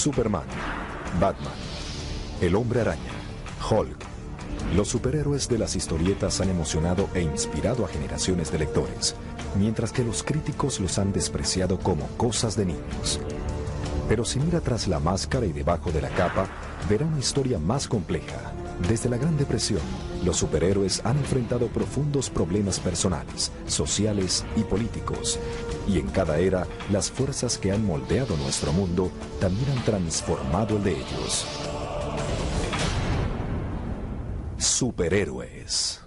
Superman, Batman, el Hombre Araña, Hulk. Los superhéroes de las historietas han emocionado e inspirado a generaciones de lectores, mientras que los críticos los han despreciado como cosas de niños. Pero si mira tras la máscara y debajo de la capa, verá una historia más compleja. Desde la Gran Depresión, los superhéroes han enfrentado profundos problemas personales, sociales y políticos. Y en cada era, las fuerzas que han moldeado nuestro mundo también han transformado el de ellos. Superhéroes.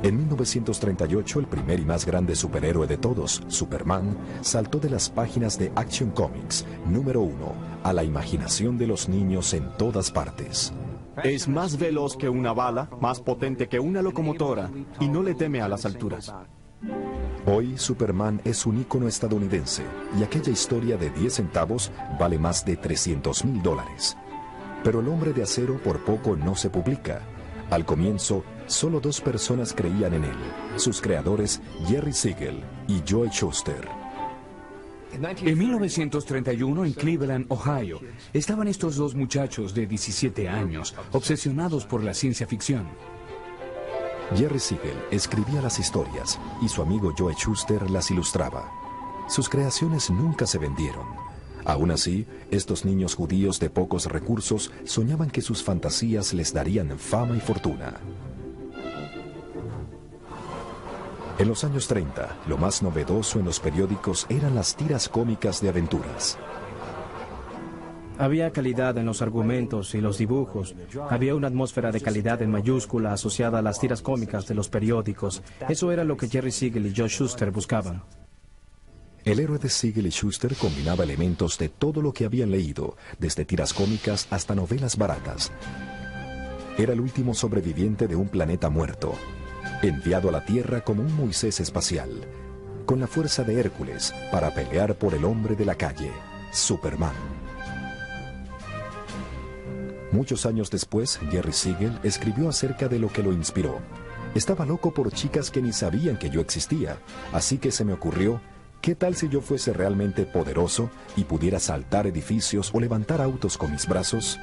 En 1938, el primer y más grande superhéroe de todos, Superman, saltó de las páginas de Action Comics, número 1, a la imaginación de los niños en todas partes. Es más veloz que una bala, más potente que una locomotora, y no le teme a las alturas. Hoy, Superman es un ícono estadounidense, y aquella historia de 10 centavos vale más de $300,000. Pero el Hombre de Acero por poco no se publica. Al comienzo, solo 2 personas creían en él, sus creadores Jerry Siegel y Joe Shuster. En 1931, en Cleveland, Ohio, estaban estos 2 muchachos de 17 años, obsesionados por la ciencia ficción. Jerry Siegel escribía las historias y su amigo Joe Shuster las ilustraba. Sus creaciones nunca se vendieron. Aún así, estos niños judíos de pocos recursos soñaban que sus fantasías les darían fama y fortuna. En los años 30, lo más novedoso en los periódicos eran las tiras cómicas de aventuras. Había calidad en los argumentos y los dibujos. Había una atmósfera de calidad en mayúscula asociada a las tiras cómicas de los periódicos. Eso era lo que Jerry Siegel y Joe Shuster buscaban. El héroe de Siegel y Shuster combinaba elementos de todo lo que habían leído, desde tiras cómicas hasta novelas baratas. Era el último sobreviviente de un planeta muerto, enviado a la Tierra como un Moisés espacial, con la fuerza de Hércules para pelear por el hombre de la calle, Superman. Muchos años después, Jerry Siegel escribió acerca de lo que lo inspiró. Estaba loco por chicas que ni sabían que yo existía, así que se me ocurrió, ¿qué tal si yo fuese realmente poderoso y pudiera saltar edificios o levantar autos con mis brazos?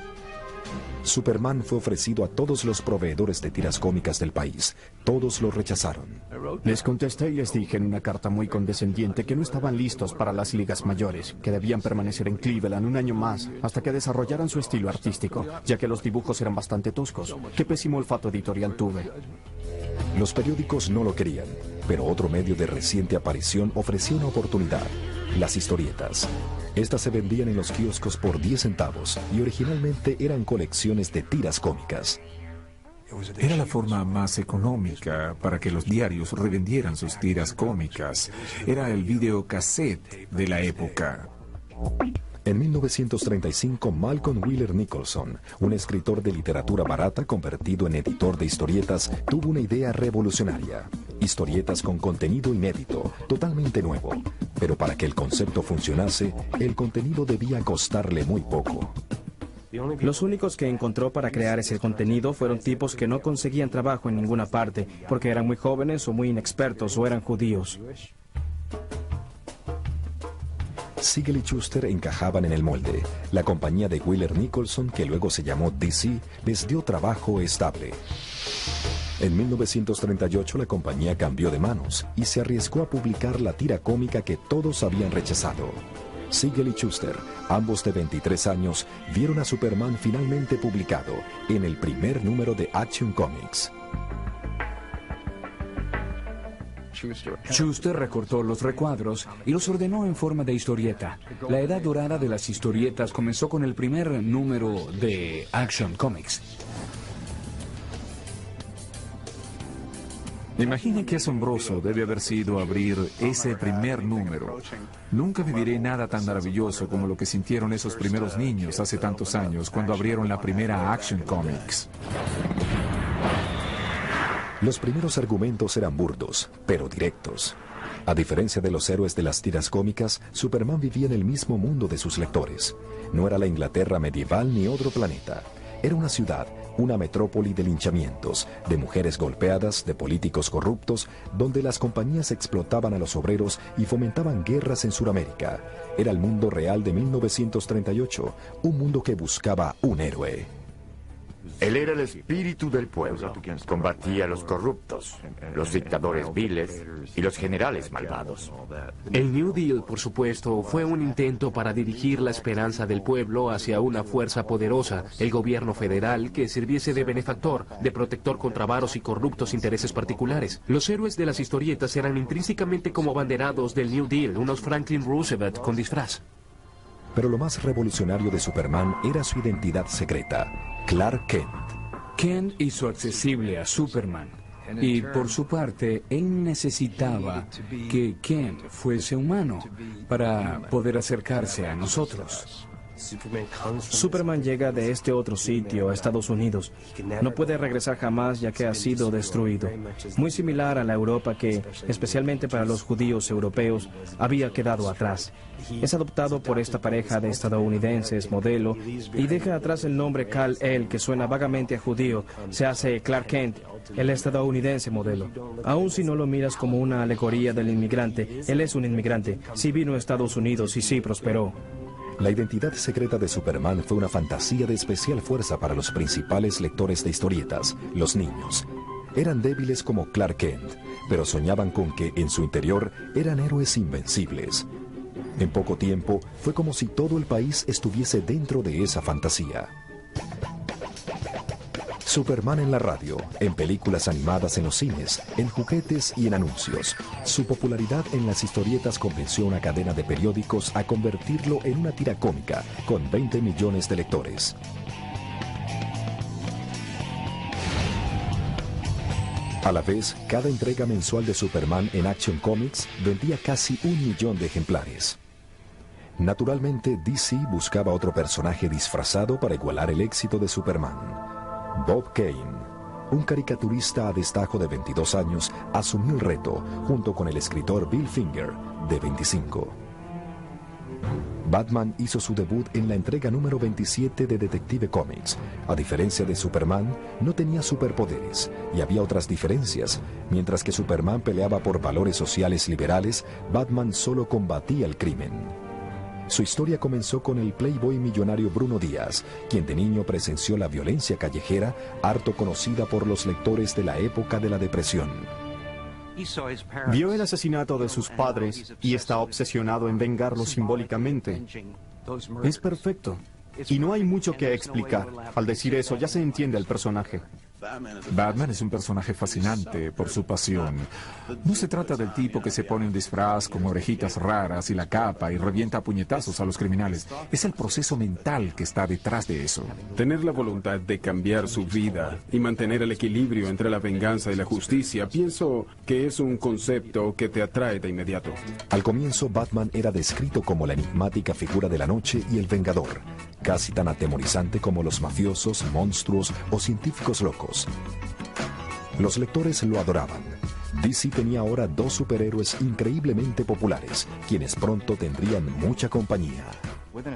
Superman fue ofrecido a todos los proveedores de tiras cómicas del país. Todos lo rechazaron. Les contesté y les dije en una carta muy condescendiente que no estaban listos para las ligas mayores, que debían permanecer en Cleveland un año más hasta que desarrollaran su estilo artístico, ya que los dibujos eran bastante toscos. Qué pésimo olfato editorial tuve. Los periódicos no lo querían, pero otro medio de reciente aparición ofrecía una oportunidad: las historietas. Estas se vendían en los kioscos por 10 centavos y originalmente eran colecciones de tiras cómicas. Era la forma más económica para que los diarios revendieran sus tiras cómicas. Era el videocassette de la época. En 1935, Malcolm Wheeler Nicholson, un escritor de literatura barata convertido en editor de historietas, tuvo una idea revolucionaria. Historietas con contenido inédito, totalmente nuevo. Pero para que el concepto funcionase, el contenido debía costarle muy poco. Los únicos que encontró para crear ese contenido fueron tipos que no conseguían trabajo en ninguna parte, porque eran muy jóvenes o muy inexpertos o eran judíos. Siegel y Shuster encajaban en el molde. La compañía de Wheeler Nicholson, que luego se llamó DC, les dio trabajo estable. En 1938 la compañía cambió de manos y se arriesgó a publicar la tira cómica que todos habían rechazado. Siegel y Shuster, ambos de 23 años, vieron a Superman finalmente publicado en el primer número de Action Comics. Shuster recortó los recuadros y los ordenó en forma de historieta. La edad dorada de las historietas comenzó con el primer número de Action Comics. Imaginen qué asombroso debe haber sido abrir ese primer número. Nunca viviré nada tan maravilloso como lo que sintieron esos primeros niños hace tantos años cuando abrieron la primera Action Comics. Los primeros argumentos eran burdos, pero directos. A diferencia de los héroes de las tiras cómicas, Superman vivía en el mismo mundo de sus lectores. No era la Inglaterra medieval ni otro planeta. Era una ciudad, una metrópoli de linchamientos, de mujeres golpeadas, de políticos corruptos, donde las compañías explotaban a los obreros y fomentaban guerras en Sudamérica. Era el mundo real de 1938, un mundo que buscaba un héroe. Él era el espíritu del pueblo. Combatía a los corruptos, los dictadores viles y los generales malvados. El New Deal, por supuesto, fue un intento para dirigir la esperanza del pueblo hacia una fuerza poderosa, el gobierno federal, que sirviese de benefactor, de protector contra varos y corruptos intereses particulares. Los héroes de las historietas eran intrínsecamente como abanderados del New Deal, unos Franklin Roosevelt con disfraz. Pero lo más revolucionario de Superman era su identidad secreta, Clark Kent. Kent hizo accesible a Superman. Y por su parte, él necesitaba que Kent fuese humano para poder acercarse a nosotros. Superman llega de este otro sitio, a Estados Unidos. No puede regresar jamás ya que ha sido destruido. Muy similar a la Europa que, especialmente para los judíos europeos, había quedado atrás. Es adoptado por esta pareja de estadounidenses modelo y deja atrás el nombre Kal-El, que suena vagamente a judío. Se hace Clark Kent, el estadounidense modelo. Aun si no lo miras como una alegoría del inmigrante, él es un inmigrante. Sí vino a Estados Unidos y sí prosperó. La identidad secreta de Superman fue una fantasía de especial fuerza para los principales lectores de historietas, los niños. Eran débiles como Clark Kent, pero soñaban con que en su interior eran héroes invencibles. En poco tiempo fue como si todo el país estuviese dentro de esa fantasía. Superman en la radio, en películas animadas en los cines, en juguetes y en anuncios. Su popularidad en las historietas convenció a una cadena de periódicos a convertirlo en una tira cómica con 20 millones de lectores. A la vez, cada entrega mensual de Superman en Action Comics vendía casi 1 millón de ejemplares. Naturalmente, DC buscaba otro personaje disfrazado para igualar el éxito de Superman. Bob Kane, un caricaturista a destajo de 22 años, asumió el reto junto con el escritor Bill Finger, de 25. Batman hizo su debut en la entrega número 27 de Detective Comics. A diferencia de Superman, no tenía superpoderes y había otras diferencias. Mientras que Superman peleaba por valores sociales liberales, Batman solo combatía el crimen. Su historia comenzó con el playboy millonario Bruno Díaz, quien de niño presenció la violencia callejera, harto conocida por los lectores de la época de la Depresión. Vio el asesinato de sus padres y está obsesionado en vengarlo simbólicamente. Es perfecto. Y no hay mucho que explicar. Al decir eso ya se entiende el personaje. Batman es un personaje fascinante por su pasión. No se trata del tipo que se pone un disfraz con orejitas raras y la capa y revienta a puñetazos a los criminales. Es el proceso mental que está detrás de eso. Tener la voluntad de cambiar su vida y mantener el equilibrio entre la venganza y la justicia, pienso que es un concepto que te atrae de inmediato. Al comienzo, Batman era descrito como la enigmática figura de la noche y el vengador, casi tan atemorizante como los mafiosos, monstruos o científicos locos. Los lectores lo adoraban. DC tenía ahora 2 superhéroes increíblemente populares, quienes pronto tendrían mucha compañía.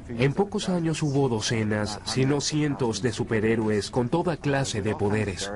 En pocos años hubo docenas, si no cientos de superhéroes con toda clase de poderes.